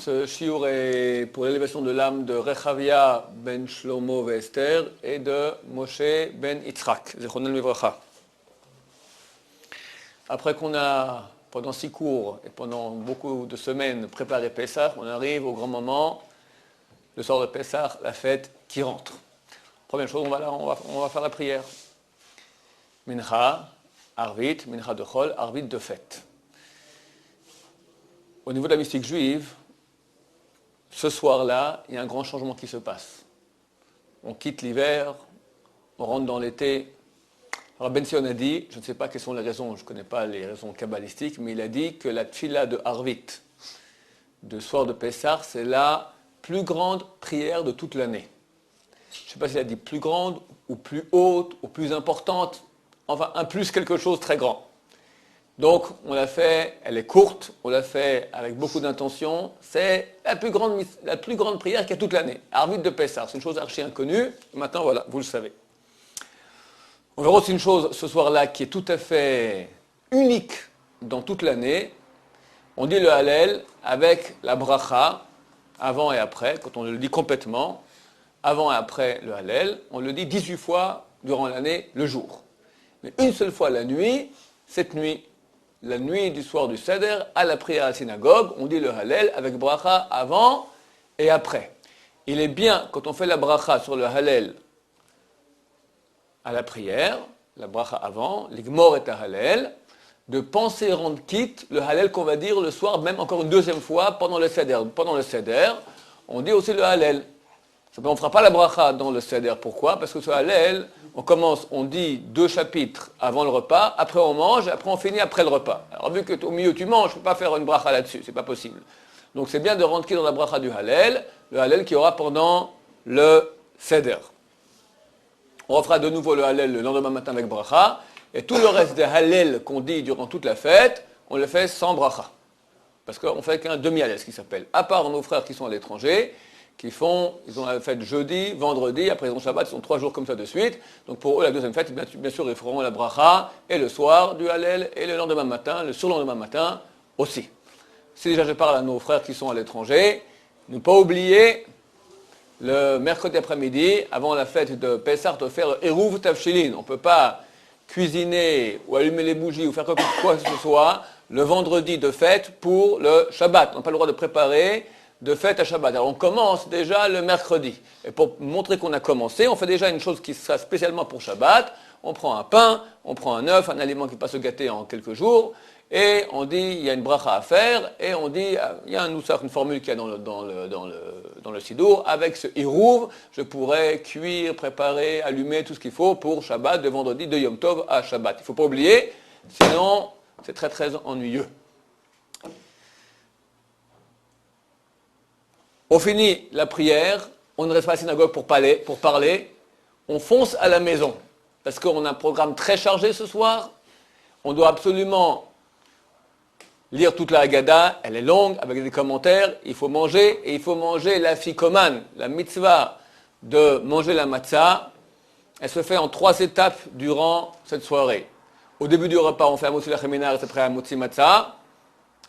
Ce shiur est pour l'élévation de l'âme de Rechavia ben Shlomo et Esther et de Moshe ben Yitzhak, Zechronel Livracha. Après qu'on a, pendant 6 cours et pendant beaucoup de semaines, préparé Pessah, on arrive au grand moment, le soir de Pessah, la fête qui rentre. Première chose, on va faire la prière. Mincha, Arvit, Mincha de Chol, Arvit de fête. Au niveau de la mystique juive, ce soir-là, il y a un grand changement qui se passe. On quitte l'hiver, on rentre dans l'été. Alors Ben Sion a dit, je ne sais pas quelles sont les raisons, je ne connais pas les raisons kabbalistiques, mais il a dit que la tfila de Arvit, de soir de Pessah, c'est la plus grande prière de toute l'année. Je ne sais pas s'il a dit plus grande, ou plus haute, ou plus importante, enfin un plus quelque chose de très grand. Donc, on l'a fait, elle est courte, on l'a fait avec beaucoup d'intention. C'est la plus grande prière qu'il y a toute l'année. Arvit de Pessah, c'est une chose archi inconnue. Maintenant, voilà, vous le savez. On verra aussi une chose ce soir-là qui est tout à fait unique dans toute l'année. On dit le Hallel avec la bracha, avant et après, quand on le dit complètement, avant et après le Hallel, on le dit 18 fois durant l'année, le jour. Mais une seule fois la nuit, cette nuit, la nuit du soir du Seder, à la prière à la synagogue, on dit le Hallel avec bracha avant et après. Il est bien, quand on fait la bracha sur le Hallel à la prière, la bracha avant, l'igmor et Hallel, de penser rendre quitte le Hallel qu'on va dire le soir, même encore une deuxième fois pendant le Seder. Pendant le Seder, on dit aussi le Hallel. On ne fera pas la bracha dans le Seder. Pourquoi ? Parce que ce Hallel, on dit 2 chapitres avant le repas, après on mange, et après on finit après le repas. Alors vu qu'au milieu tu manges, je ne peux pas faire une bracha là-dessus, c'est pas possible. Donc c'est bien de rentrer dans la bracha du Hallel, le Hallel qu'il y aura pendant le Seder. On refera de nouveau le Hallel le lendemain matin avec bracha, et tout le reste des Hallel qu'on dit durant toute la fête, on le fait sans bracha. Parce qu'on fait qu'un demi-Hallel, ce qui s'appelle. À part nos frères qui sont à l'étranger, ils ont la fête jeudi, vendredi, après ils ont Shabbat, ils sont 3 jours comme ça de suite. Donc pour eux, la deuxième fête, bien sûr, ils feront la bracha, et le soir du Hallel, et le lendemain matin, le surlendemain matin aussi. Si déjà je parle à nos frères qui sont à l'étranger, ne pas oublier, le mercredi après-midi, avant la fête de Pessah, de faire Eruv Tavshilin. On ne peut pas cuisiner ou allumer les bougies ou faire quoi que ce soit le vendredi de fête pour le Shabbat. On n'a pas le droit de préparer de fête à Shabbat. Alors on commence déjà le mercredi. Et pour montrer qu'on a commencé, on fait déjà une chose qui sera spécialement pour Shabbat. On prend un pain, on prend un œuf, un aliment qui ne peut pas se gâter en quelques jours, et on dit, il y a une bracha à faire, et on dit, il y a une formule qu'il y a dans le Sidour, avec ce Hirouv, je pourrais cuire, préparer, allumer tout ce qu'il faut pour Shabbat, de vendredi, de Yom Tov à Shabbat. Il ne faut pas oublier, sinon c'est très très ennuyeux. On finit la prière, on ne reste pas à la synagogue pour parler, on fonce à la maison, parce qu'on a un programme très chargé ce soir, on doit absolument lire toute la Haggadah, elle est longue, avec des commentaires, il faut manger, et il faut manger la fikoman, la mitzvah de manger la matzah, elle se fait en 3 étapes durant cette soirée. Au début du repas, on fait un motzi lacheminar, et après un motzi matzah,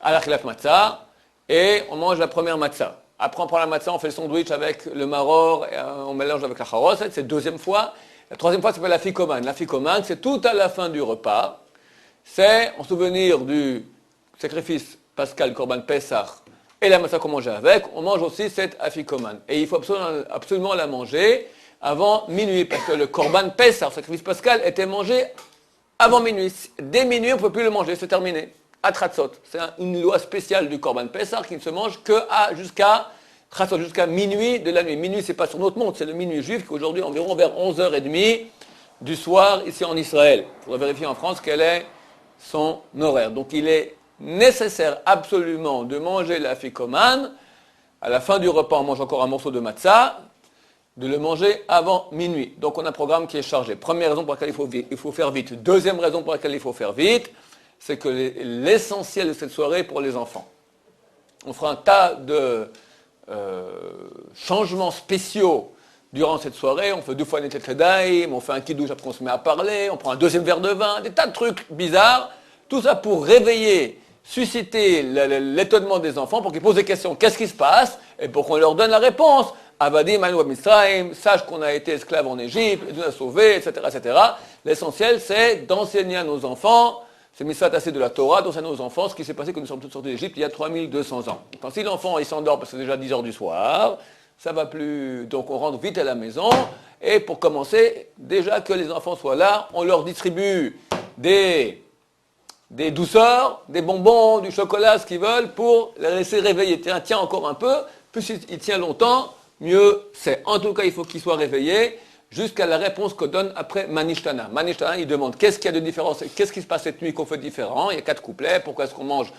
à la khilaf matzah, et on mange la première matzah. Après, on prend la matzah, on fait le sandwich avec le maror, et on mélange avec la charos, c'est la deuxième fois. La troisième fois, ça s'appelle la fikoman. La fikoman, c'est tout à la fin du repas. C'est en souvenir du sacrifice pascal, Korban Pessah, et la matzah qu'on mangeait avec, on mange aussi cette afikoman. Et il faut absolument la manger avant minuit, parce que le Korban Pessah, le sacrifice pascal, était mangé avant minuit. Dès minuit, on ne peut plus le manger, c'est terminé. Atratzot. C'est une loi spéciale du Korban Pessah qui ne se mange que jusqu'à minuit de la nuit. Minuit, c'est pas sur notre monde, c'est le minuit juif qui aujourd'hui environ vers 11h30 du soir ici en Israël. Il faudra vérifier en France quel est son horaire. Donc il est nécessaire absolument de manger la fikoman. À la fin du repas, on mange encore un morceau de matzah, de le manger avant minuit. Donc on a un programme qui est chargé. Première raison pour laquelle il faut faire vite. Deuxième raison pour laquelle il faut faire vite, c'est que l'essentiel de cette soirée est pour les enfants. On fera un tas de changements spéciaux durant cette soirée. On fait 2 fois Netet Kedaim, on fait un kidouche, après on se met à parler, on prend un deuxième verre de vin, des tas de trucs bizarres. Tout ça pour réveiller susciter l'étonnement des enfants pour qu'ils posent des questions. Qu'est-ce qui se passe? Et pour qu'on leur donne la réponse. Avadim, Anu, Misraim, sache qu'on a été esclaves en Égypte, et nous a sauvés, etc., etc. L'essentiel, c'est d'enseigner à nos enfants, c'est Mitzvah assez de la Torah, d'enseigner à nos enfants ce qui s'est passé quand nous sommes tous sortis d'Égypte il y a 3200 ans. Quand si l'enfant il s'endort parce que c'est déjà 10 heures du soir, ça va plus. Donc on rentre vite à la maison. Et pour commencer, déjà que les enfants soient là, on leur distribue des douceurs, des bonbons, du chocolat, ce qu'ils veulent, pour les laisser réveiller. Tiens encore un peu, plus il tient longtemps, mieux c'est. En tout cas, il faut qu'il soit réveillé jusqu'à la réponse qu'on donne après Manishtana. Manishtana, il demande qu'est-ce qu'il y a de différent, qu'est-ce qui se passe cette nuit qu'on fait différent. Il y a 4 couplets, pourquoi est-ce qu'on mange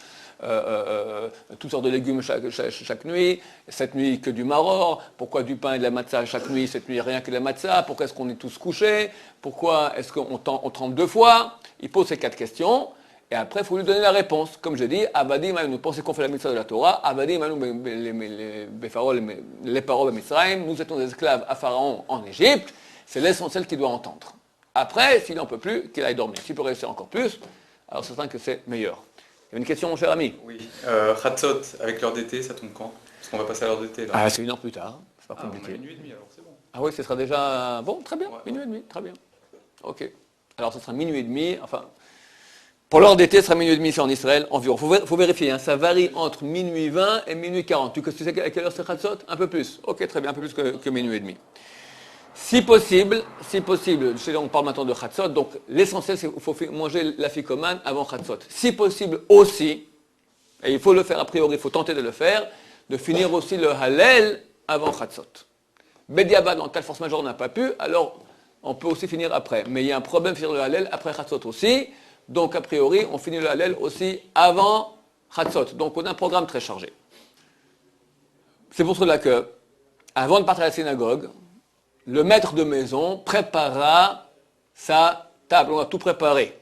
toutes sortes de légumes chaque nuit, cette nuit que du maror, pourquoi du pain et de la matzah chaque nuit, cette nuit rien que de la matzah, pourquoi est-ce qu'on est tous couchés, pourquoi est-ce qu'on trempe 2 fois. Il pose ces 4 questions. Et après, il faut lui donner la réponse. Comme je dis, Avadim, nous pensons qu'on fait la mitzvah de la Torah. Avadim, les paroles de Mitzrayim, nous étions des esclaves à Pharaon en Égypte. C'est l'essentiel qu'il doit entendre. Après, s'il n'en peut plus, qu'il aille dormir. S'il peut réussir encore plus, alors c'est certain que c'est meilleur. Il y a une question, mon cher ami. Oui. Chatzot, avec l'heure d'été, ça tombe quand? Parce qu'on va passer à l'heure d'été. Là. Ah, c'est 1 heure plus tard. C'est pas compliqué. On a 1h30 alors, c'est bon. Ah oui, ce sera déjà. Bon, très bien. Ouais, 1h30, très bien. Ok. Alors, ce sera 12h30. Enfin. Pour l'heure d'été, ce sera 12h30 ici en Israël, environ. Il faut vérifier, hein, ça varie entre 12h20 et 12h40. Tu sais à quelle heure c'est Chatzot? Un peu plus. Ok, très bien, un peu plus que 12h30. Si possible, on parle maintenant de Chatzot, donc l'essentiel c'est qu'il faut manger la ficomane avant Chatzot. Si possible aussi, et il faut le faire a priori, il faut tenter de le faire, de finir aussi le Hallel avant Chatzot. Bediabad, en cas de force majeure, on n'a pas pu, alors on peut aussi finir après. Mais il y a un problème de finir le Hallel après Chatzot aussi. Donc, a priori, on finit le Hallel aussi avant Chatzot. Donc, on a un programme très chargé. C'est pour cela que, avant de partir à la synagogue, le maître de maison préparera sa table. On va tout préparer.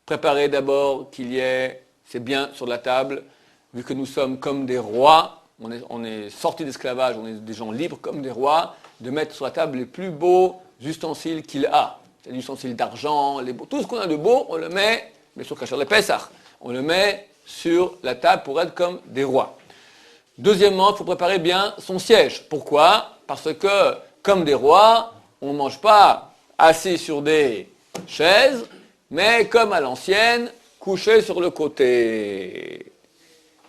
Préparer d'abord qu'il y ait, c'est bien sur la table, vu que nous sommes comme des rois, on est sortis d'esclavage, on est des gens libres comme des rois, de mettre sur la table les plus beaux ustensiles qu'il a. C'est des ustensiles d'argent, tout ce qu'on a de beau, on le met, mais sur Kasher le Pessah, on le met sur la table pour être comme des rois. Deuxièmement, il faut préparer bien son siège. Pourquoi? Parce que, comme des rois, on ne mange pas assis sur des chaises, mais comme à l'ancienne, couché sur le côté.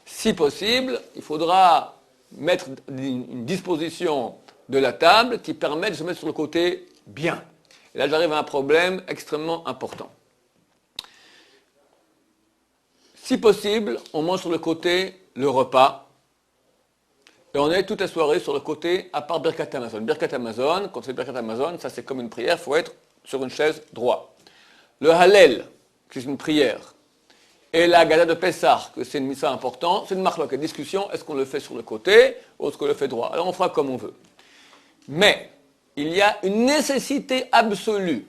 Si possible, il faudra mettre une disposition de la table qui permet de se mettre sur le côté bien. Et là, j'arrive à un problème extrêmement important. Si possible, on mange sur le côté le repas. Et on est toute la soirée sur le côté, à part Birkat Hamazon. Birkat Hamazon, quand c'est Birkat Hamazon, ça c'est comme une prière, il faut être sur une chaise droite. Le Hallel, qui c'est une prière, et la Gada de Pessah, que c'est une mitzvah importante, c'est une marque, une discussion, est-ce qu'on le fait sur le côté ou est-ce qu'on le fait droit? Alors on fera comme on veut. Mais, il y a une nécessité absolue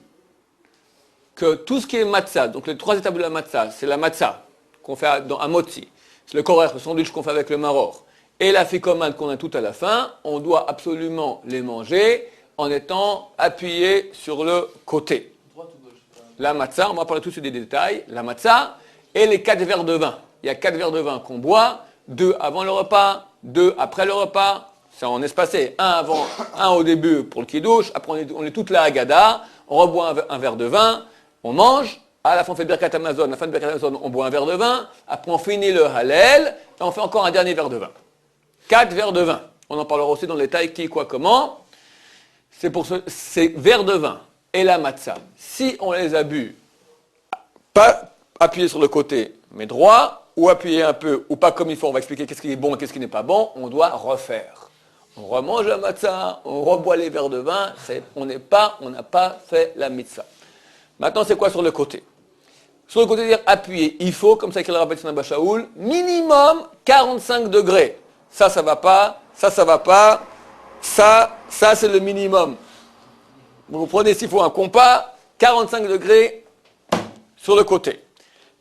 que tout ce qui est matzah, donc les 3 étapes de la matzah, c'est la matzah qu'on fait à motzi, c'est le korer, le sandwich qu'on fait avec le maror, et la ficomane qu'on a tout à la fin, on doit absolument les manger en étant appuyé sur le côté. La matzah, on va parler tout de suite des détails, la matzah et les 4 verres de vin. Il y a 4 verres de vin qu'on boit, 2 avant le repas, 2 après le repas. Ça, on est espacé, un au début pour le kiddush, après on est toute la Haggadah, on reboit un verre de vin, on mange, à la fin on fait Birkat Hamazon, à la fin de Birkat Hamazon on boit un verre de vin, après on finit le Hallel, et on fait encore un dernier verre de vin. 4 verres de vin. On en parlera aussi dans les détails qui, quoi, comment. C'est pour ces verres de vin et la matzah. Si on les a bu, pas appuyé sur le côté, mais droit, ou appuyé un peu, ou pas comme il faut, on va expliquer qu'est-ce qui est bon et qu'est-ce qui n'est pas bon, on doit refaire. On remange la matzah, on reboit les verres de vin, on n'a pas fait la mitzvah. Maintenant, c'est quoi sur le côté? Sur le côté, dire appuyer, il faut, comme ça écrit le Rabbi Tzana Bashaoul, minimum 45 degrés. Ça va pas, ça va pas, ça c'est le minimum. Vous prenez s'il faut un compas, 45 degrés sur le côté.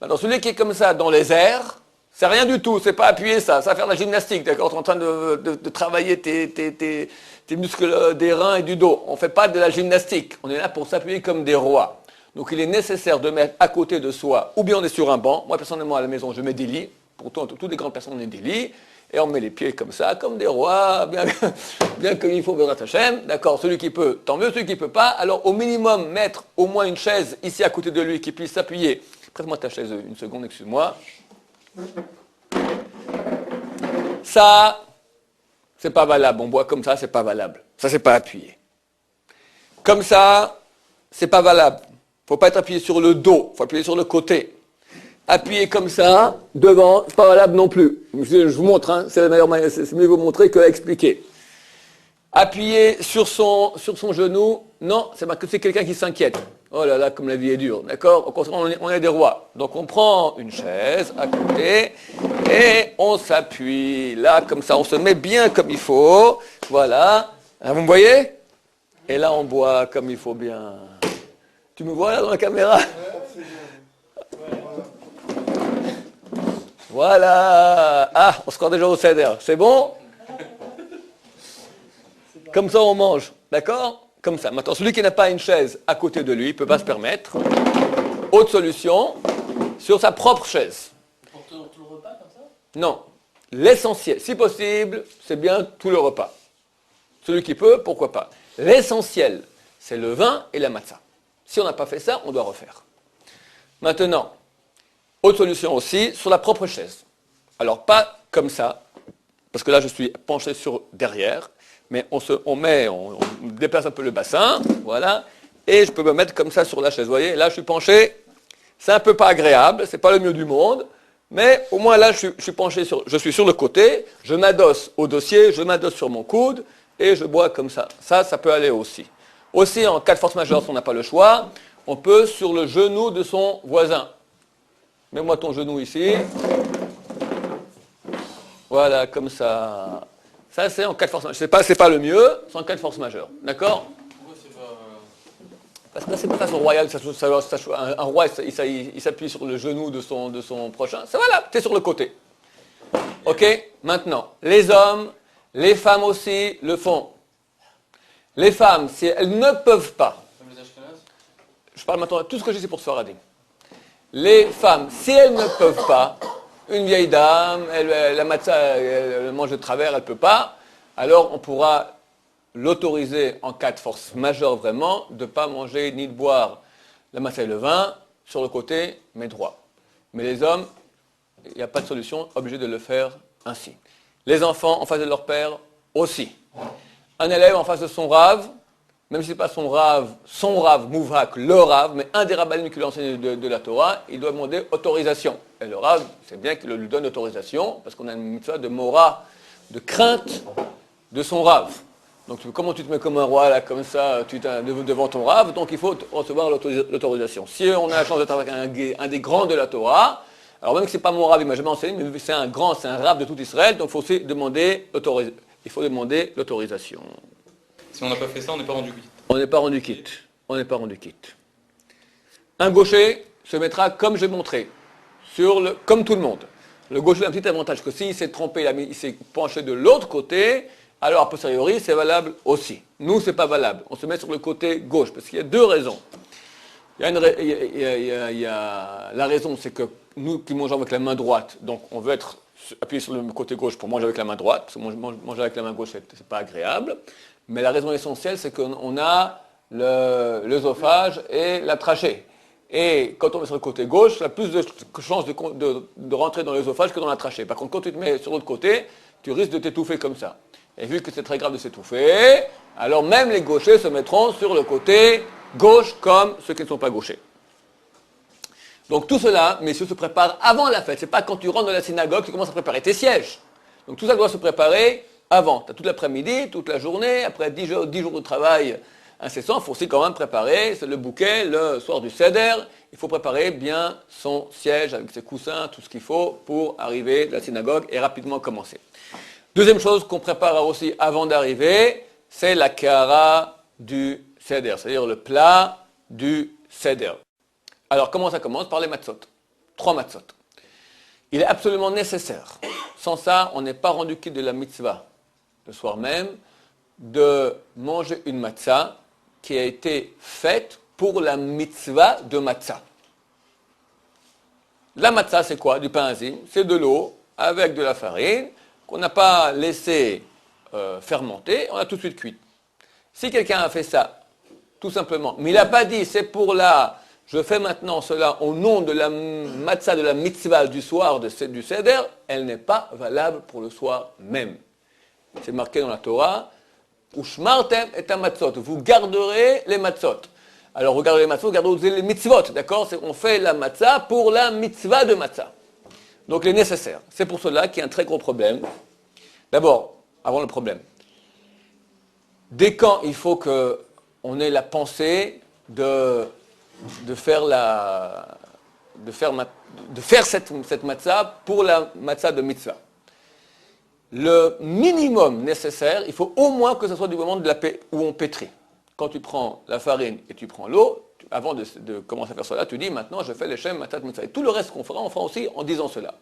Maintenant, celui qui est comme ça dans les airs, c'est rien du tout, c'est pas appuyer ça va faire de la gymnastique, d'accord? Tu es en train de travailler tes muscles des reins et du dos. On ne fait pas de la gymnastique, on est là pour s'appuyer comme des rois. Donc il est nécessaire de mettre à côté de soi, ou bien on est sur un banc, moi personnellement à la maison je mets des lits, pour toutes les grandes personnes, on est des lits, et on met les pieds comme ça, comme des rois, bien qu'il faut Bezrat Hashem, d'accord, celui qui peut, tant mieux, celui qui ne peut pas, alors au minimum, mettre au moins une chaise ici à côté de lui qui puisse s'appuyer. Prête-moi ta chaise une seconde, excuse-moi. Ça, c'est pas valable, on boit comme ça, c'est pas valable. Ça, c'est pas appuyé. Comme ça, c'est pas valable. Faut pas être appuyé sur le dos, faut appuyer sur le côté. Appuyer comme ça, devant, c'est pas valable non plus. Je vous montre, hein, c'est la meilleure manière, c'est mieux vous montrer que expliquer. Appuyer sur son genou, non, c'est quelqu'un qui s'inquiète. Oh là là, comme la vie est dure, d'accord? On est des rois. Donc on prend une chaise à côté et on s'appuie là, comme ça, on se met bien comme il faut. Voilà. Vous me voyez? Et là, on boit comme il faut bien. Tu me vois là dans la caméra? Voilà. Ah, on se croit déjà au Seder. C'est bon? Comme ça, on mange. D'accord? Comme ça. Maintenant, celui qui n'a pas une chaise à côté de lui ne peut pas se permettre. Autre solution, sur sa propre chaise. Pour tout le repas, comme ça? Non. L'essentiel, si possible, c'est bien tout le repas. Celui qui peut, pourquoi pas. L'essentiel, c'est le vin et la matzah. Si on n'a pas fait ça, on doit refaire. Maintenant, autre solution aussi, sur la propre chaise. Alors, pas comme ça, parce que là, je suis penché sur derrière, mais on déplace un peu le bassin, voilà, et je peux me mettre comme ça sur la chaise. Vous voyez, là, je suis penché, c'est un peu pas agréable, c'est pas le mieux du monde, mais au moins là, je suis penché je suis sur le côté, je m'adosse au dossier, je m'adosse sur mon coude, et je bois comme ça. Ça peut aller aussi. Aussi, en cas de force majeure, si on n'a pas le choix, on peut sur le genou de son voisin. Mets-moi ton genou ici. Voilà, comme ça. Ça, c'est en cas de force majeure. C'est pas le mieux, c'est en cas de force majeure. D'accord? Pourquoi c'est pas... Parce que là, c'est pas façon royale. Un roi, il s'appuie sur le genou de son prochain. Ça va là, t'es sur le côté. Ok? Maintenant, les hommes, les femmes aussi le font. Les femmes, si elles ne peuvent pas, Comme les Ashkenazes? je parle maintenant de tout ce que j'ai, c'est pour Sfaradim. Les femmes, si elles ne peuvent pas, une vieille dame, la matzah, elle mange de travers, elle ne peut pas, alors on pourra l'autoriser en cas de force majeure vraiment, de ne pas manger ni de boire la matzah et le vin sur le côté, mais droit. Mais les hommes, il n'y a pas de solution, obligés de le faire ainsi. Les enfants en face de leur père aussi. Un élève en face de son rave, même si ce n'est pas son rave mouvrak, le rave, mais un des rabbinim qui lui enseigne de la Torah, il doit demander autorisation. Et le rave, c'est bien qu'il lui donne autorisation, parce qu'on a une mitzvah de mora, de crainte de son rave. Donc comment tu te mets comme un roi, là, comme ça, devant ton rave, donc il faut recevoir l'autorisation. Si on a la chance d'être avec un des grands de la Torah, alors même que ce n'est pas mon rave, il m'a jamais enseigné, mais c'est un rave de tout Israël, donc il faut aussi demander l'autorisation. Si on n'a pas fait ça, on n'est pas rendu quitte. On n'est pas rendu quitte. On n'est pas rendu quitte. Un gaucher se mettra comme j'ai montré, comme tout le monde. Le gaucher a un petit avantage que s'il s'est trompé, il s'est penché de l'autre côté, alors a posteriori c'est valable aussi. Nous c'est pas valable. On se met sur le côté gauche parce qu'il y a deux raisons. La raison c'est que nous qui mangeons avec la main droite, donc on veut être appuyé sur le côté gauche pour manger avec la main droite, parce que manger avec la main gauche c'est pas agréable. Mais la raison essentielle, c'est qu'on a l'œsophage et la trachée. Et quand on est sur le côté gauche, il y a plus de chances de rentrer dans l'œsophage que dans la trachée. Par contre, quand tu te mets sur l'autre côté, tu risques de t'étouffer comme ça. Et vu que c'est très grave de s'étouffer, alors même les gauchers se mettront sur le côté gauche comme ceux qui ne sont pas gauchers. Donc tout cela, messieurs, se prépare avant la fête. C'est pas quand tu rentres dans la synagogue, tu commences à préparer tes sièges. Donc tout ça doit se préparer avant. Tu as toute l'après-midi, toute la journée, après 10 jours de travail incessant, il faut aussi quand même préparer, c'est le bouquet, le soir du Seder, il faut préparer bien son siège avec ses coussins, tout ce qu'il faut pour arriver à la synagogue et rapidement commencer. Deuxième chose qu'on prépare aussi avant d'arriver, c'est la kara du Seder, c'est-à-dire le plat du Seder. Alors comment ça commence? Par les matzot. 3 matzot. Il est absolument nécessaire, sans ça on n'est pas rendu quitte de la mitzvah, le soir même, de manger une matzah qui a été faite pour la mitzvah de matzah. La matzah, c'est quoi? Du pain azim. C'est de l'eau avec de la farine qu'on n'a pas laissé fermenter, on a tout de suite cuit. Si quelqu'un a fait ça, tout simplement, mais il n'a pas dit c'est pour je fais maintenant cela au nom de la matzah, de la mitzvah du soir du seder, elle n'est pas valable pour le soir même. C'est marqué dans la Torah, Ushmartem et matzot, vous garderez les matzot. Alors regardez les matzot, regardez les mitzvot, d'accord? On fait la matzah pour la mitzvah de matzah. Donc il est nécessaire. C'est pour cela qu'il y a un très gros problème. D'abord, avant le problème, dès quand il faut qu'on ait la pensée de faire cette matzah pour la matzah de mitzvah. Le minimum nécessaire, il faut au moins que ce soit du moment où on pétrit. Quand tu prends la farine et tu prends l'eau, avant de commencer à faire cela, tu dis maintenant je fais les shem, matzah, mitzvah. Et tout le reste qu'on fera, on fera aussi en disant cela.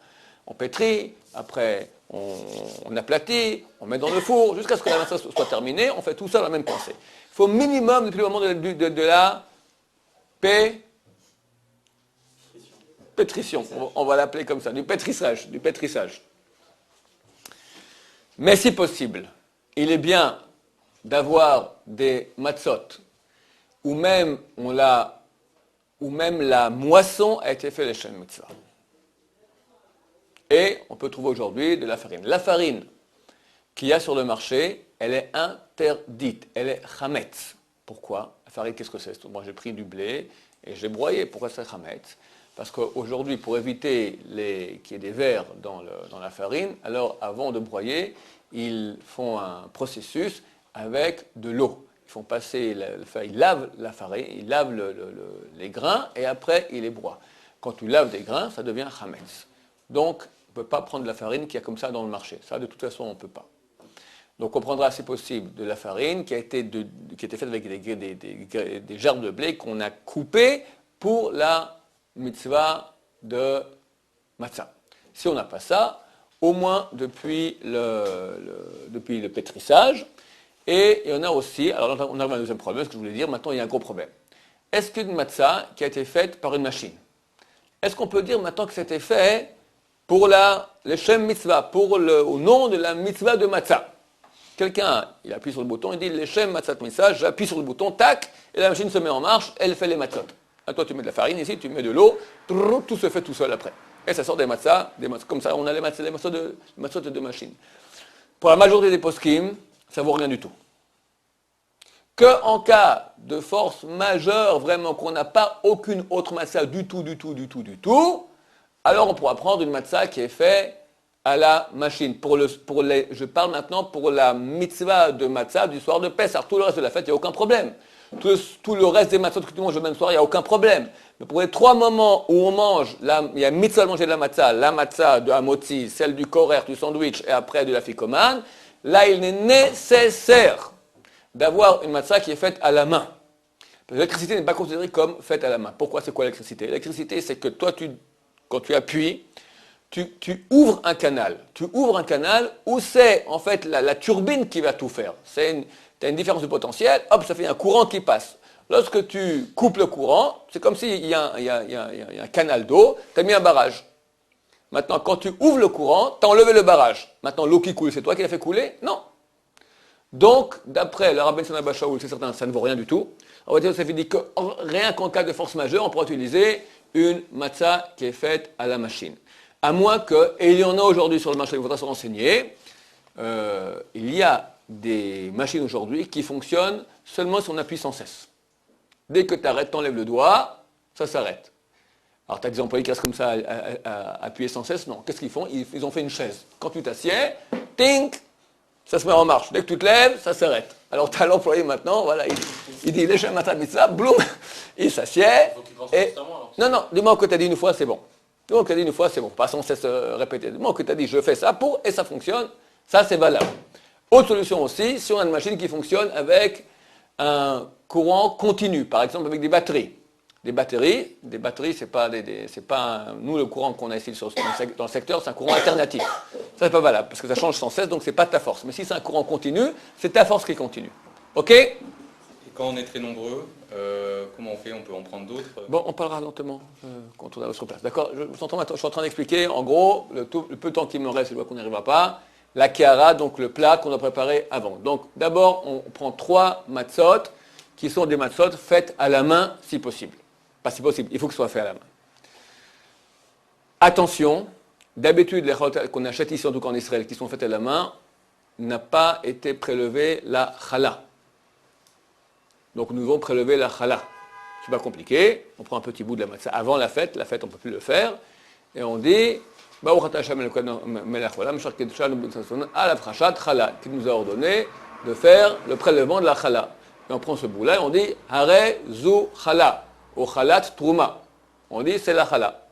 On pétrit, après on aplatit, on met dans le four, jusqu'à ce que la matzah soit terminée, on fait tout ça dans la même pensée. Il faut au minimum, depuis le moment de la pétrition, on va l'appeler comme ça, du pétrissage. Mais si possible, il est bien d'avoir des matzot où même la moisson a été faite les shem mitzvah. Et on peut trouver aujourd'hui de la farine. La farine qu'il y a sur le marché, elle est interdite, elle est chametz. Pourquoi? La farine, qu'est-ce que c'est? Moi, j'ai pris du blé et je l'ai broyé. Pourquoi c'est chametz? Parce qu'aujourd'hui, pour éviter qu'il y ait des vers dans la farine, alors avant de broyer, ils font un processus avec de l'eau. Ils font passer, ils lavent la farine, ils lavent les grains et après ils les broient. Quand tu laves des grains, ça devient chametz. Donc, on ne peut pas prendre de la farine qu'il y a comme ça dans le marché. Ça, de toute façon, on ne peut pas. Donc, on prendra, si possible, de la farine qui a été faite avec des gerbes de blé qu'on a coupées pour la mitzvah de matzah. Si on n'a pas ça, au moins depuis le pétrissage. Et il y en a aussi, alors là, on arrive à un deuxième problème, ce que je voulais dire, maintenant il y a un gros problème. Est-ce qu'une matzah qui a été faite par une machine, est-ce qu'on peut dire maintenant que c'était fait pour le shem mitzvah, au nom de la mitzvah de matzah? Quelqu'un, il appuie sur le bouton, il dit le shem matzah mitzvah, j'appuie sur le bouton, tac, et la machine se met en marche, elle fait les matzot. Là, toi tu mets de la farine ici, tu mets de l'eau, tout se fait tout seul après. Et ça sort des matzahs, comme ça on a les matzahs de machine. Pour la majorité des poskim, ça ne vaut rien du tout. Qu'en cas de force majeure, vraiment, qu'on n'a pas aucune autre matzah du tout, alors on pourra prendre une matzah qui est faite à la machine. Je parle maintenant pour la mitzvah de matzah du soir de Pessah. Tout le reste de la fête, il n'y a aucun problème. Tout le reste des matzahs que tu manges le même soir, il n'y a aucun problème. Mais pour les 3 moments où on mange, il y a mitzvah de manger de la matzah de hamotzi, celle du korer, du sandwich et après de la ficomane, là il est nécessaire d'avoir une matzah qui est faite à la main. L'électricité n'est pas considérée comme faite à la main. Pourquoi? C'est quoi l'électricité? L'électricité, c'est que toi, quand tu appuies, tu ouvres un canal. Tu ouvres un canal où c'est en fait la turbine qui va tout faire. Tu as une différence de potentiel, hop, ça fait un courant qui passe. Lorsque tu coupes le courant, c'est comme s'il y a un canal d'eau, tu as mis un barrage. Maintenant, quand tu ouvres le courant, tu as enlevé le barrage. Maintenant, l'eau qui coule, c'est toi qui l'as fait couler? Non. Donc, d'après le Rabbeinu Abba Shaul, c'est certain, ça ne vaut rien du tout. On va dire, ça fait dire que rien qu'en cas de force majeure, on pourra utiliser une matzah qui est faite à la machine. À moins que, et il y en a aujourd'hui sur le marché, il faudra se renseigner, il y a des machines aujourd'hui qui fonctionnent seulement si on appuie sans cesse. Dès que tu arrêtes, tu enlèves le doigt, ça s'arrête. Alors, tu as des employés qui restent comme ça à appuyer sans cesse. Non, qu'est-ce qu'ils font? Ils ont fait une chaise. Quand tu t'assieds, tink, ça se met en marche. Dès que tu te lèves, ça s'arrête. Alors, tu as l'employé maintenant, voilà, il dit, les matin mitzvah, bloum, il s'assied. Et... Non, du moment que tu as dit une fois, c'est bon. Du moment que tu as dit une fois, c'est bon. Pas sans cesse répéter. Du moment que tu as dit, je fais ça pour, et ça fonctionne, ça c'est valable. Autre solution aussi, si on a une machine qui fonctionne avec un courant continu, par exemple avec des batteries. Des batteries, c'est pas nous le courant qu'on a ici dans le secteur, c'est un courant alternatif. Ça c'est pas valable parce que ça change sans cesse, donc c'est pas ta force. Mais si c'est un courant continu, c'est ta force qui continue. Ok? Et quand on est très nombreux, comment on fait? On peut en prendre d'autres? Bon, on parlera lentement quand on est sur place. D'accord, je suis en train d'expliquer, en gros, le peu de temps qui me reste, je vois qu'on n'y arrivera pas, la kiara, donc le plat qu'on a préparé avant. Donc d'abord, on prend 3 matzot, qui sont des matzot faites à la main, si possible. Pas si possible, il faut que ce soit fait à la main. Attention, d'habitude, les chalotes qu'on achète ici, en tout cas en Israël, qui sont faites à la main, n'a pas été prélevé la chala. Donc nous devons prélever la chala. C'est pas compliqué, on prend un petit bout de la matzah avant la fête on ne peut plus le faire, et on dit qui nous a ordonné de faire le prélèvement de la chala. Et on prend ce bout-là et on dit hare zu chala, ou chalat truma. On dit c'est la chala.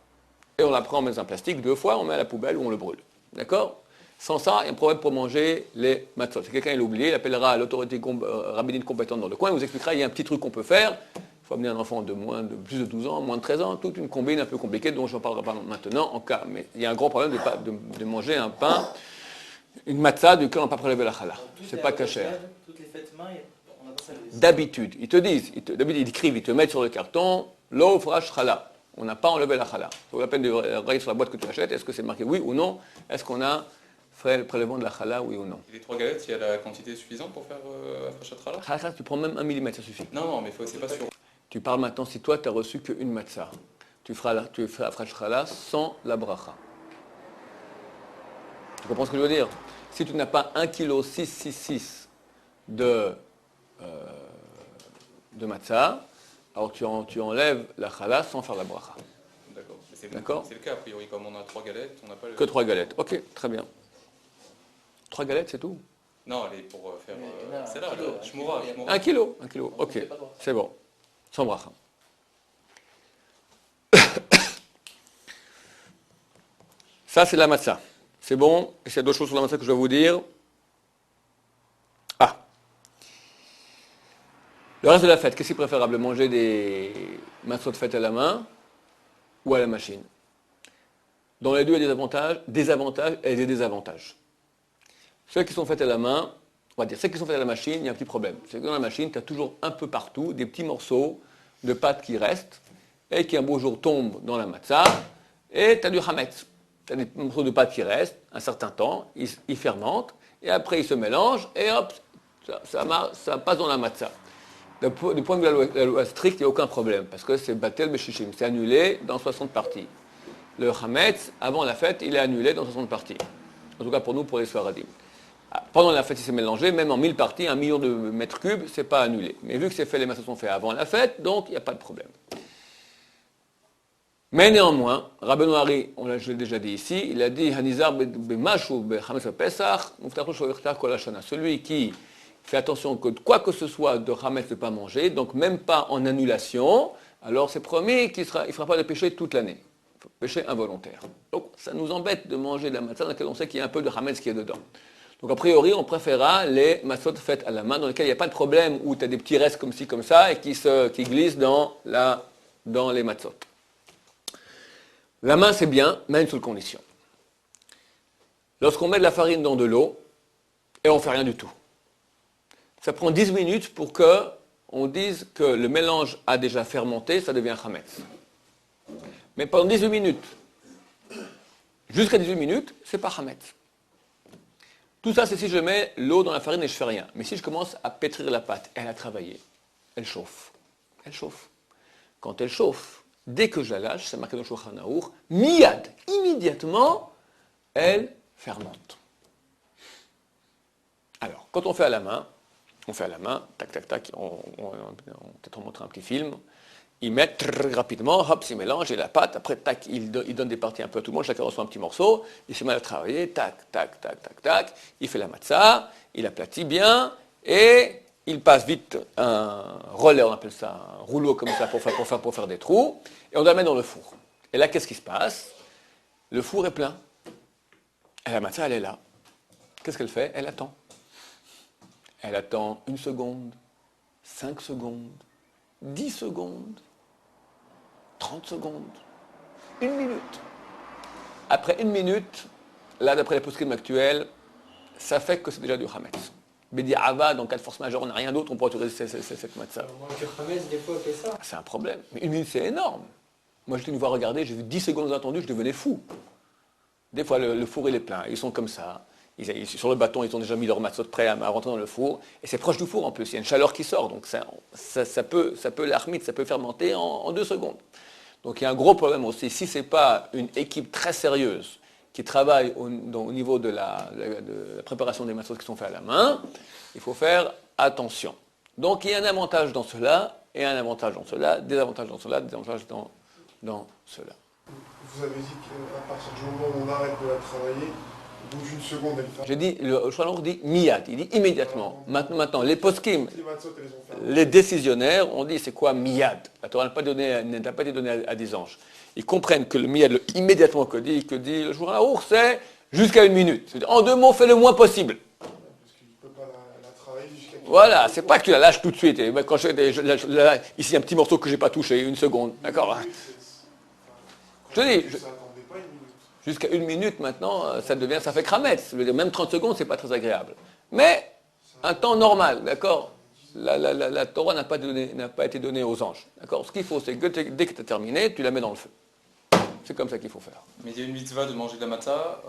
Et on la prend, on met dans un plastique 2 fois, on met à la poubelle ou on le brûle. D'accord? Sans ça, il y a un problème pour manger les matzot. Si quelqu'un l'a oublié, il appellera l'autorité rabbinique compétente dans le coin, il vous expliquera, il y a un petit truc qu'on peut faire. Il faut amener un enfant de plus de 12 ans, moins de 13 ans, toute une combine un peu compliquée dont je n'en parlerai pas maintenant en cas. Mais il y a un gros problème de manger un pain, une matzah duquel on n'a pas prélevé la chala. C'est pas cachère. Toutes les fêtes main, on n'a pas ça. D'habitude, ils te disent, d'habitude ils écrivent, ils te mettent sur le carton, lo frash chala. On n'a pas enlevé la chala. Ça vaut la peine de regarder sur la boîte que tu achètes, est-ce que c'est marqué oui ou non? Est-ce qu'on a fait le prélèvement de la chala, oui ou non? Et les 3 galettes, il y a la quantité suffisante pour faire Afrashat Chala? Chala, tu prends même 1 millimètre, ça suffit. Non, mais c'est pas sûr. Tu parles maintenant, si toi tu as reçu qu'une matzah, tu feras Afresh Chala sans la bracha. Tu comprends ce que je veux dire? Si tu n'as pas 1,666 kg de matzah, alors tu enlèves la chala sans faire la bracha. D'accord. C'est le cas, a priori, comme on a 3 galettes, on n'a pas le... Que 3 galettes. Ok, très bien. 3 galettes, c'est tout? Non, elle est pour faire... c'est là, shmoura. 1 kilo, ok, c'est bon. Sans bracha. Ça, c'est la matzah. C'est bon. Et s'il y a d'autres choses sur la matzah que je dois vous dire. Ah. Le reste de la fête, qu'est-ce qui est préférable? Manger des matzot faites à la main ou à la machine? Dans les deux, il y a des avantages et des désavantages. Celles qui sont faites à la main, on va dire, celles qui sont faites à la machine, il y a un petit problème. C'est que dans la machine, tu as toujours un peu partout des petits morceaux de pâte qui restent et qui un beau jour tombent dans la matzah et tu as du hametz. Tu as des morceaux de pâte qui restent un certain temps, ils fermentent et après ils se mélangent et hop, ça passe dans la matzah. Du point de vue de la loi stricte, il n'y a aucun problème parce que c'est batel beshishim, c'est annulé dans 60 parties. Le hametz, avant la fête, il est annulé dans 60 parties. En tout cas pour nous, pour les Sfaradim. Pendant la fête, il s'est mélangé, même en 1000 parties, 1 million de mètres cubes, c'est pas annulé. Mais vu que les matzot sont faits avant la fête, donc il n'y a pas de problème. Mais néanmoins, Rabbeinu Hari, je l'ai déjà dit ici, il a dit Hanizar b'mashu b'chametz pesach, muftachu shoyachtar kol hashana. Celui qui fait attention que quoi que ce soit de chametz ne pas manger, donc même pas en annulation, alors c'est promis qu'il ne fera pas de péché toute l'année. Péché involontaire. Donc ça nous embête de manger de la matzah dans laquelle on sait qu'il y a un peu de chametz qui est dedans. Donc a priori, on préférera les matzot faites à la main, dans lesquelles il n'y a pas de problème, où tu as des petits restes comme ci, comme ça, et qui glissent dans les matzot. La main, c'est bien, mais à une seule condition. Lorsqu'on met de la farine dans de l'eau, et on ne fait rien du tout. Ça prend 10 minutes pour qu'on dise que le mélange a déjà fermenté, ça devient chametz. Mais pendant 18 minutes, jusqu'à 18 minutes, c'est pas chametz. Tout ça, c'est si je mets l'eau dans la farine et je fais rien. Mais si je commence à pétrir la pâte, elle a travaillé, elle chauffe. Elle chauffe. Quand elle chauffe, dès que je la lâche, c'est marqué dans le Shulchan Aruch, miyad, immédiatement, elle fermente. Alors, quand on fait à la main, tac, tac, tac, peut-être on montre un petit film, ils mettent rapidement, hop, ils mélangent, et la pâte, après, tac, ils donnent des parties un peu à tout le monde, chacun reçoit un petit morceau, il se met à travailler, tac, tac, tac, tac, tac, il fait la matzah, il aplatit bien, et il passe vite un relais, on appelle ça un rouleau comme ça, pour faire des trous, et on la met dans le four. Et là, qu'est-ce qui se passe? Le four est plein. Et la matzah, elle est là. Qu'est-ce qu'elle fait? Elle attend. Elle attend 1 seconde, 5 secondes, 10 secondes, 30 secondes, 1 minute. Après 1 minute, là, d'après les poskim actuels, ça fait que c'est déjà du hametz. Bédi Ava, dans cas de force majeure, on n'a rien d'autre, on peut autoriser cette matzah. On mange le Hametz des fois fait ça. C'est un problème. Mais une minute, c'est énorme. Moi, j'étais une fois regarder, j'ai vu 10 secondes attendues, je devenais fou. Des fois, le four, il est plein. Ils sont comme ça. Sur le bâton, ils ont déjà mis leur matzot prêt à rentrer dans le four. Et c'est proche du four en plus. Il y a une chaleur qui sort. Donc ça peut l'armite, ça peut fermenter en 2 secondes. Donc il y a un gros problème aussi. Si ce n'est pas une équipe très sérieuse qui travaille au niveau de la préparation des matzot qui sont faits à la main, il faut faire attention. Donc il y a un avantage dans cela, et un avantage dans cela, des avantages dans cela, des avantages dans cela. Vous avez dit qu'à partir du moment où on arrête de la travailler, au bout d'une seconde, elle fait. J'ai dit, le Shulchan dit miyad, il dit immédiatement. Maintenant, les poskim, Les matzot, elles ont fait. les décisionnaires, on dit c'est quoi miyad. La Torah n'a pas été donnée à des anges. Ils comprennent que le miyad, le immédiatement que dit le Shulchan, c'est jusqu'à 1 minute. C'est-à-dire, en 2 mots, fais le moins possible. Parce qu'il ne peut pas la travailler jusqu'à. Voilà, c'est pas que tu la lâches tout de suite. Et quand ici, il y a un petit morceau que j'ai pas touché, 1 seconde. D'accord. Je te dis, Ça attendait pas 1 minute. jusqu'à 1 minute maintenant, ça fait crametz. Je veux dire, même 30 secondes, c'est pas très agréable. Mais un temps normal, d'accord. La Torah n'a pas été donnée aux anges. D'accord. Ce qu'il faut, c'est que dès que tu as terminé, tu la mets dans le feu. C'est comme ça qu'il faut faire. Mais il y a une mitzvah de manger de la matzah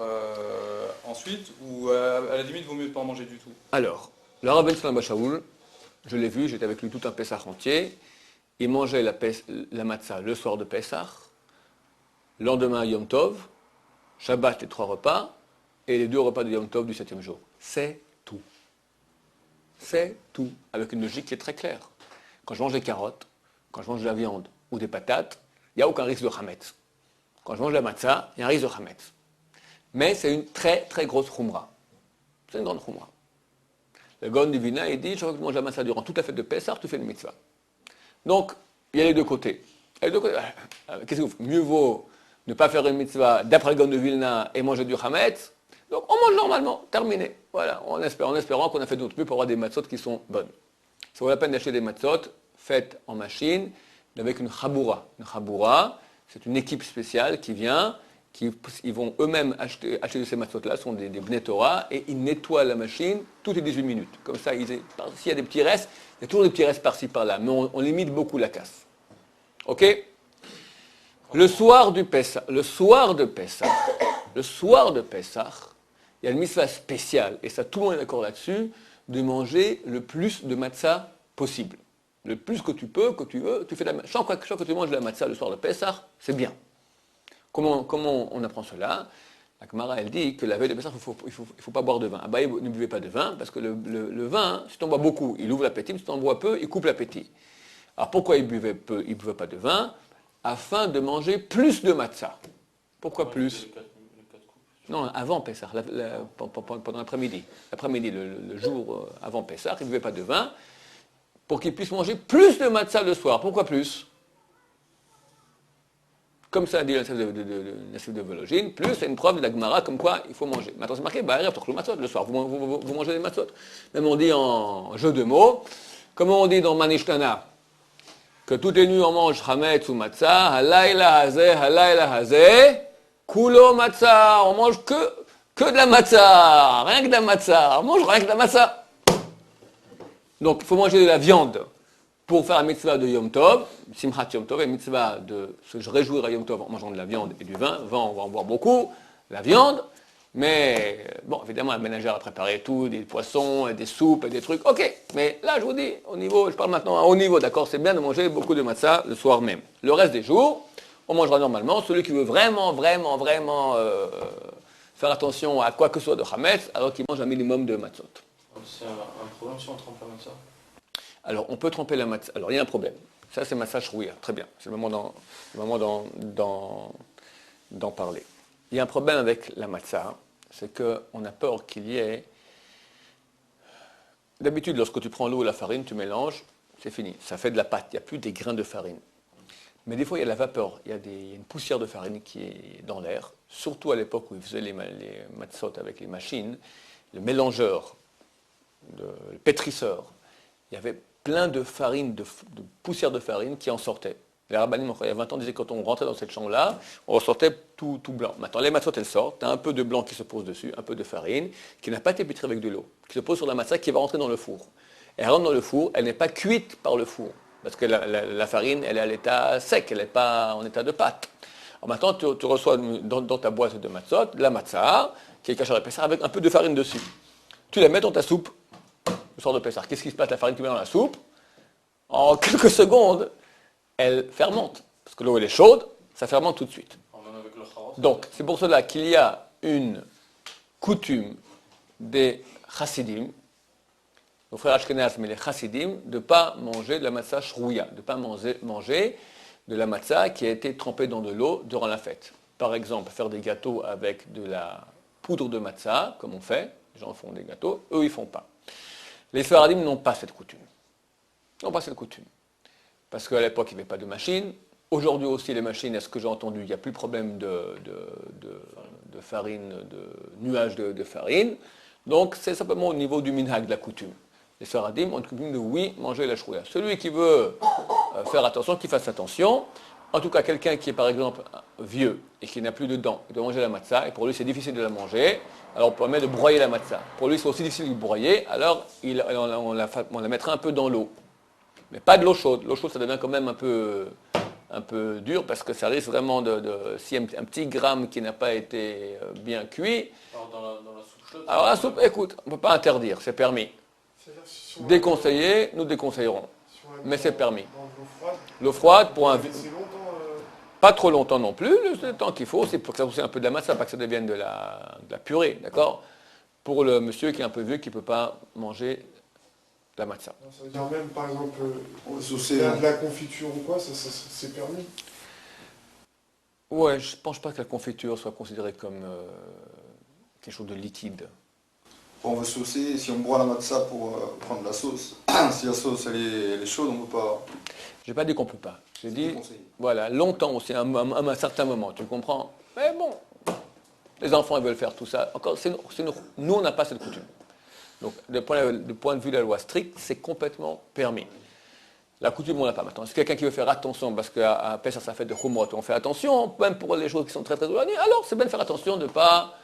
ensuite, ou à la limite, il vaut mieux ne pas en manger du tout. Alors, le Rabbi Shlomo Shaul, je l'ai vu, j'étais avec lui tout un Pessah entier. Il mangeait la matzah le soir de Pessah, lendemain Yom Tov, Shabbat les 3 repas, et les 2 repas de Yom Tov du 7e jour. C'est tout. C'est tout. Avec une logique qui est très claire. Quand je mange des carottes, quand je mange de la viande ou des patates, il n'y a aucun risque de chametz. Quand je mange de la matzah, il y a un risque de chametz. Mais c'est une très très grosse khumra. C'est une grande khumra. Le Gaon du Vina, il dit, chaque fois que tu manges la matzah durant toute la fête de Pessah, tu fais une mitzvah. Donc, il y a les deux côtés. Qu'est-ce que vous faites ? Mieux vaut ne pas faire une mitzvah d'après le Gaon de Vilna et manger du chametz. Donc, on mange normalement, terminé. Voilà, en espérant qu'on a fait de notre mieux pour avoir des matzot qui sont bonnes. Ça vaut la peine d'acheter des matzot faites en machine avec une chaboura. Une chaboura, c'est une équipe spéciale qui vient, ils vont eux-mêmes acheter de ces matzot-là, ce sont des Bnei Torah, et ils nettoient la machine toutes les 18 minutes. Comme ça, s'il y a des petits restes, il y a toujours des petits restes par-ci, par-là, mais on limite beaucoup la casse. Ok ? Le soir de Pessah, il y a une mitzvah spéciale, et ça tout le monde est d'accord là-dessus, de manger le plus de matzah possible. Le plus que tu peux, que tu veux, tu fais de la matzah. Chaque fois que tu manges de la matzah le soir de Pessah, c'est bien. Comment on apprend cela ? La Gemara, elle dit que la veille de Pessah, il faut pas boire de vin. Abaye, ne buvez pas de vin, parce que le vin, si tu en bois beaucoup, il ouvre l'appétit, mais si tu en bois peu, il coupe l'appétit. Alors pourquoi il buvait peu, il ne buvait pas de vin ? Afin de manger plus de matzah. Pourquoi plus ? Non, avant Pessah, pendant l'après-midi. L'après-midi, le jour avant Pessah, il ne buvait pas de vin, pour qu'il puisse manger plus de matzah le soir. Pourquoi plus ? Comme ça dit l'Institut de Vologine, plus c'est une preuve de la Gemara comme quoi il faut manger. Maintenant c'est marqué, le soir, vous mangez des matzot. Même on dit en jeu de mots, comme on dit dans Manishtana, que toutes les nuits on mange chametz ou matzah, halayla hazeh, kulo matzah, on mange que de la matzah, rien que de la matzah, on mange rien que de la matzah. Donc il faut manger de la viande pour faire la mitzvah de Yom Tov, Simchat Yom Tov, et mitzvah de se réjouir à Yom Tov en mangeant de la viande et du vin. Vin, on va en boire beaucoup, la viande, mais bon, évidemment, la ménagère a préparé tout, des poissons, des soupes, et des trucs, ok. Mais là, je vous dis, je parle maintenant à haut niveau, d'accord, c'est bien de manger beaucoup de matzah le soir même. Le reste des jours, on mangera normalement. Celui qui veut vraiment faire attention à quoi que ce soit de chametz, alors qu'il mange un minimum de matzot. C'est un problème si on trempe la matzah. Alors, on peut tremper la matzah. Alors, il y a un problème. Ça, c'est matzah shrouya. Très bien. C'est le moment d'en parler. Il y a un problème avec la matzah. C'est qu'on a peur qu'il y ait... D'habitude, lorsque tu prends l'eau et la farine, tu mélanges, c'est fini. Ça fait de la pâte. Il n'y a plus des grains de farine. Mais des fois, il y a la vapeur. Il y a une poussière de farine qui est dans l'air. Surtout à l'époque où ils faisaient les matzot avec les machines. Le mélangeur, le pétrisseur, il y avait plein de farine, de poussière de farine qui en sortait. Les rabbinim, il y a 20 ans, disaient que quand on rentrait dans cette chambre-là, on ressortait tout blanc. Maintenant, les matzot, elles sortent, tu as un peu de blanc qui se pose dessus, un peu de farine, qui n'a pas été pétrée avec de l'eau, qui se pose sur la matzah qui va rentrer dans le four. Elle rentre dans le four, elle n'est pas cuite par le four, parce que la farine, elle est à l'état sec, elle n'est pas en état de pâte. Alors maintenant, tu reçois dans ta boîte de matzot, la matzah, qui est cachée à Pessah, avec un peu de farine dessus. Tu la mets dans ta soupe, le soir de Pessah. Qu'est-ce qui se passe? La farine que tu mets dans la soupe, en quelques secondes, elle fermente. Parce que l'eau, elle est chaude, ça fermente tout de suite. Même avec le charos. Donc, c'est pour cela qu'il y a une coutume des chassidim, nos frères Ashkenaz, mais les chassidim, de ne pas manger de la matzah shrouya, de ne pas manger de la matzah qui a été trempée dans de l'eau durant la fête. Par exemple, faire des gâteaux avec de la poudre de matzah, comme on fait, les gens font des gâteaux, eux, ils ne font pas. Les Sfaradim n'ont pas cette coutume. Ils n'ont pas cette coutume. Parce qu'à l'époque, il n'y avait pas de machine. Aujourd'hui aussi, les machines, à ce que j'ai entendu, il n'y a plus de problème de farine, de nuages de farine. Donc, c'est simplement au niveau du minhag, de la coutume. Les Sfaradim ont une coutume de oui, manger la shrouya. Celui qui veut faire attention, qu'il fasse attention. En tout cas, quelqu'un qui est par exemple vieux et qui n'a plus de dents, il doit manger la matzah, et pour lui c'est difficile de la manger, alors on permet de broyer la matzah. Pour lui c'est aussi difficile de broyer, alors on la mettra un peu dans l'eau. Mais pas de l'eau chaude. L'eau chaude, ça devient quand même un peu dur parce que ça risque vraiment si un petit gramme qui n'a pas été bien cuit. Alors dans la soupe chaude. Alors la soupe, écoute, on ne peut pas interdire, c'est permis. C'est-à-dire, si on Déconseillé, nous déconseillerons. si on la met Mais c'est dans- permis. Dans de l'eau froide, L'eau froide, pour un c'est longtemps. pas trop longtemps non plus, le temps qu'il faut, c'est pour que ça aussi un peu de la masse, pas que ça devienne de la purée, d'accord? Pour le monsieur qui est un peu vieux, qui ne peut pas manger la matzah. Non, ça veut dire même, par exemple, On va saucer. de la confiture ou quoi, ça c'est permis. Ouais, je ne pense pas que la confiture soit considérée comme quelque chose de liquide. On veut saucer, si on broie la matzah pour prendre la sauce, si la sauce elle est chaude, on ne peut pas Je n'ai pas dit qu'on ne peut pas. J'ai dit, déconseiller. voilà, longtemps aussi, à un certain moment, tu comprends? Mais bon, les enfants, ils veulent faire tout ça. Encore, nous, on n'a pas cette coutume. Donc, du point de vue de la loi stricte, c'est complètement permis. La coutume, on n'a pas maintenant. C'est quelqu'un qui veut faire attention, parce qu'à Pessah, ça fait de Khumrot, on fait attention, même pour les choses qui sont très très éloignées. Alors, c'est bien de faire attention de ne pas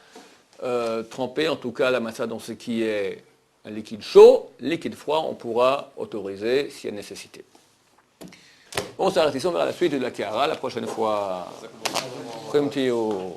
tremper, en tout cas, la matzah dans ce qui est un liquide chaud. Liquide froid, on pourra autoriser s'il y a nécessité. On s'arrête ici, on verra la suite de la Kehara la prochaine fois. Khemtio.